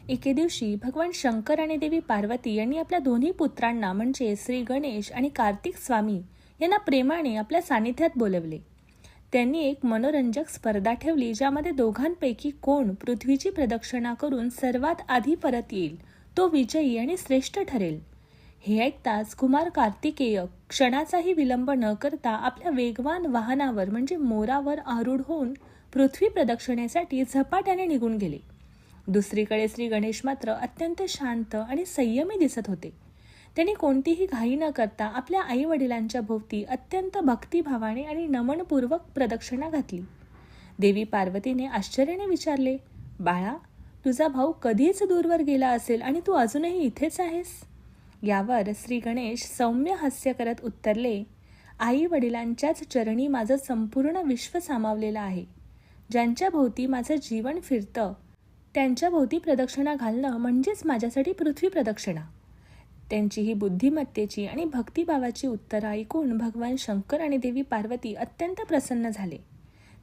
एके दिवशी भगवान शंकर आणि देवी पार्वती यांनी आपल्या दोन्ही पुत्रांना म्हणजे श्री गणेश आणि कार्तिक स्वामी यांना प्रेमाने आपल्या सानिध्यात बोलवले. त्यांनी एक मनोरंजक स्पर्धा ठेवली, ज्यामध्ये दोघांपैकी कोण पृथ्वीची प्रदक्षिणा करून सर्वात आधी परत येईल तो विजयी आणि श्रेष्ठ ठरेल. हे ऐकताच कुमार कार्तिकेय क्षणाचाही विलंब न करता आपल्या वेगवान वाहनावर म्हणजे मोरावर आरूढ होऊन पृथ्वी प्रदक्षिणेसाठी झपाट्याने निघून गेले. दुसरीकडे श्री गणेश मात्र अत्यंत शांत आणि संयमी दिसत होते. त्यांनी कोणतीही घाई न करता आपल्या आई वडिलांच्या भोवती अत्यंत भक्तिभावाने आणि नमनपूर्वक प्रदक्षिणा घातली. देवी पार्वतीने आश्चर्याने विचारले, बाळा, तुझा भाऊ कधीच दूरवर गेला असेल आणि तू अजूनही इथेच आहेस? यावर श्री गणेश सौम्य हास्य करत उत्तरले, आई वडिलांच्याच चरणी माझं संपूर्ण विश्व सामावलेलं आहे. ज्यांच्या भोवती माझं जीवन फिरतं त्यांच्या भोवती प्रदक्षिणा घालणं म्हणजेच माझ्यासाठी पृथ्वी प्रदक्षिणा. त्यांची ही बुद्धिमत्तेची आणि भक्तिभावाची उत्तरं ऐकून भगवान शंकर आणि देवी पार्वती अत्यंत प्रसन्न झाले.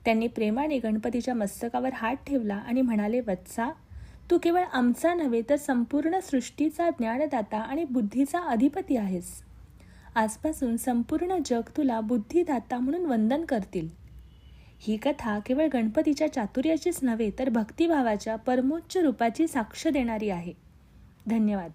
त्यांनी प्रेमाने गणपतीच्या मस्तकावर हात ठेवला आणि म्हणाले, वत्सा, तू केवळ आमचा नव्हे तर संपूर्ण सृष्टीचा ज्ञानदाता आणि बुद्धीचा अधिपती आहेस. आजपासून संपूर्ण जग तुला बुद्धिदाता म्हणून वंदन करतील. ही कथा केवळ गणपतीच्या चातुर्याचीच नव्हे तर भक्तिभावाच्या परमोच्च रूपाची साक्ष देणारी आहे. धन्यवाद.